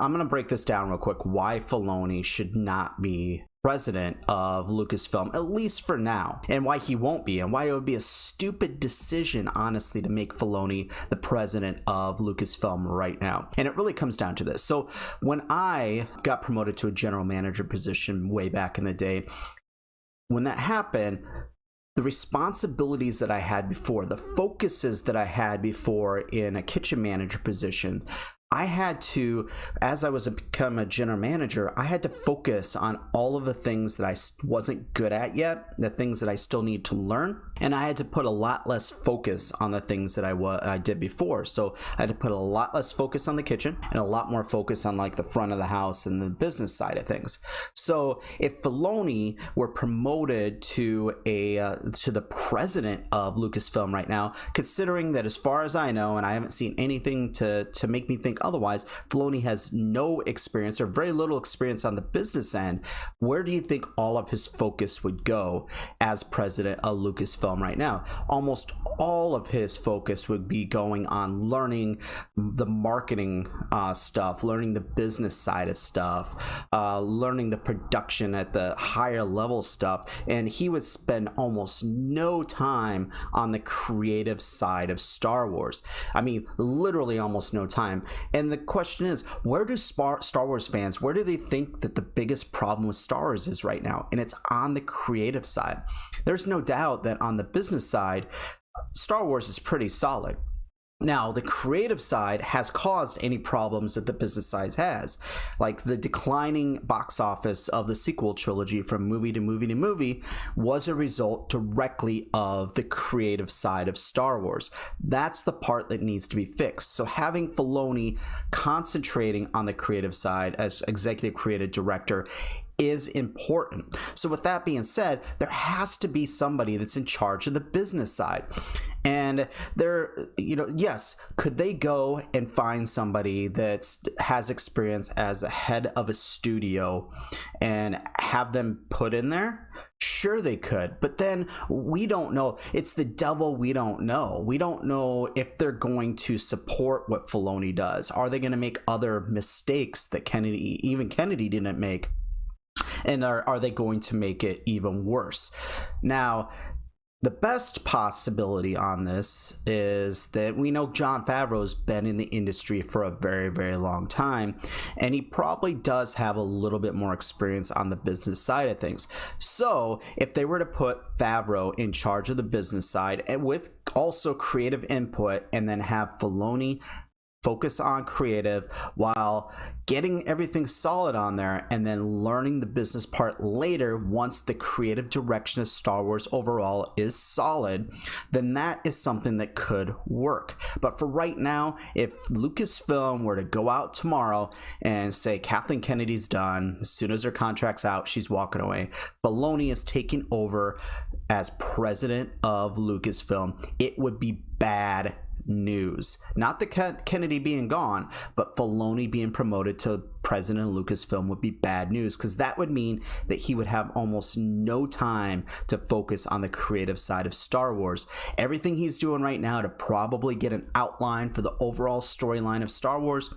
I'm gonna break this down real quick. Why Filoni should not be president of Lucasfilm, at least for now, and why he won't be, and why it would be a stupid decision, honestly, to make Filoni the president of Lucasfilm right now. And it really comes down to this. So when I got promoted to a general manager position way back in the day, when that happened, the responsibilities that I had before, the focuses that I had before in a kitchen manager position, I had to, as I was become a general manager, I had to focus on all of the things that I wasn't good at yet, the things that I still need to learn, and I had to put a lot less focus on the things that I did before. So I had to put a lot less focus on the kitchen and a lot more focus on like the front of the house and the business side of things. So if Filoni were promoted to the president of Lucasfilm right now, considering that as far as I know, and I haven't seen anything to make me think otherwise, Filoni has no experience or very little experience on the business end, where do you think all of his focus would go as president of Lucasfilm right now? Almost all of his focus would be going on learning the marketing stuff, learning the business side of stuff, learning the production at the higher level stuff, and he would spend almost no time on the creative side of Star Wars. I mean, literally almost no time. And the question is, where do Star Wars fans, where do they think that the biggest problem with Star Wars is right now? And it's on the creative side. There's no doubt that on the business side, Star Wars is pretty solid. Now, the creative side has caused any problems that the business side has, like the declining box office of the sequel trilogy from movie to movie to movie was a result directly of the creative side of Star Wars. That's the part that needs to be fixed. So having Filoni concentrating on the creative side as executive creative director is important. So with that being said, there has to be somebody that's in charge of the business side. And yes, could they go and find somebody that has experience as a head of a studio and have them put in there? Sure, they could, but then we don't know. It's the devil we don't know. We don't know if they're going to support what Filoni does. Are they going to make other mistakes that even Kennedy didn't make? And are they going to make it even worse? Now, the best possibility on this is that we know Jon Favreau's been in the industry for a very, very long time, and he probably does have a little bit more experience on the business side of things. So if they were to put Favreau in charge of the business side and with also creative input, and then have Filoni focus on creative while getting everything solid on there, and then learning the business part later once the creative direction of Star Wars overall is solid, then that is something that could work. But for right now, if Lucasfilm were to go out tomorrow and say Kathleen Kennedy's done, as soon as her contract's out, she's walking away, Filoni is taking over as president of Lucasfilm, it would be bad news. Not the Kennedy being gone, but Filoni being promoted to president of Lucasfilm would be bad news, because that would mean that he would have almost no time to focus on the creative side of Star Wars. Everything he's doing right now to probably get an outline for the overall storyline of Star Wars,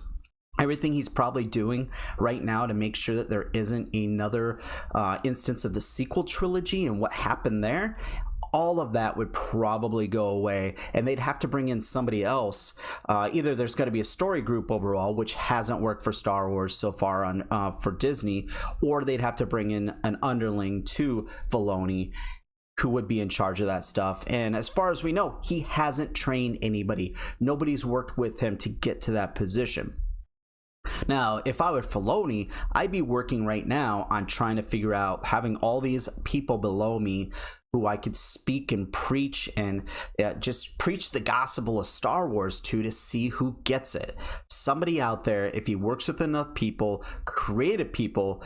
everything he's probably doing right now to make sure that there isn't another instance of the sequel trilogy and what happened there, all of that would probably go away, and they'd have to bring in somebody else. Either there's got to be a story group overall, which hasn't worked for Star Wars so far on for Disney, or they'd have to bring in an underling to Filoni who would be in charge of that stuff. And as far as we know, he hasn't trained anybody. Nobody's worked with him to get to that position. Now, if I were Filoni, I'd be working right now on trying to figure out, having all these people below me who I could speak and preach and just preach the gospel of Star Wars to see who gets it. Somebody out there, if he works with enough people, creative people,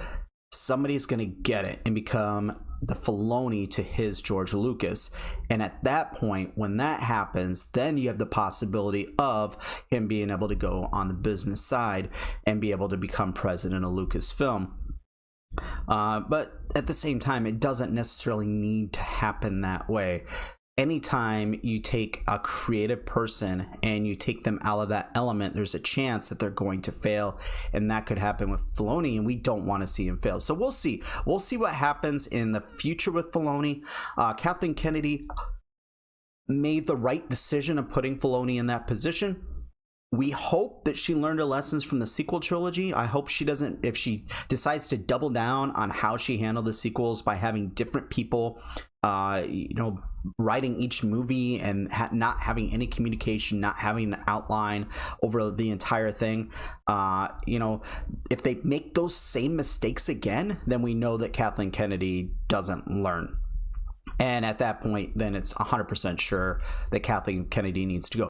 somebody's going to get it and become the Filoni to his George Lucas. And at that point, when that happens, then you have the possibility of him being able to go on the business side and be able to become president of Lucasfilm. But at the same time, it doesn't necessarily need to happen that way. anytime you take a creative person and you take them out of that element, there's a chance that they're going to fail, and that could happen with Filoni, and we don't want to see him fail. So we'll see what happens in the future with Filoni. Kathleen Kennedy made the right decision of putting Filoni in that position. We hope that she learned her lessons from the sequel trilogy. I hope she doesn't, if she decides to double down on how she handled the sequels by having different people, writing each movie and not having any communication, not having an outline over the entire thing. If they make those same mistakes again, then we know that Kathleen Kennedy doesn't learn. And at that point, then it's 100% sure that Kathleen Kennedy needs to go.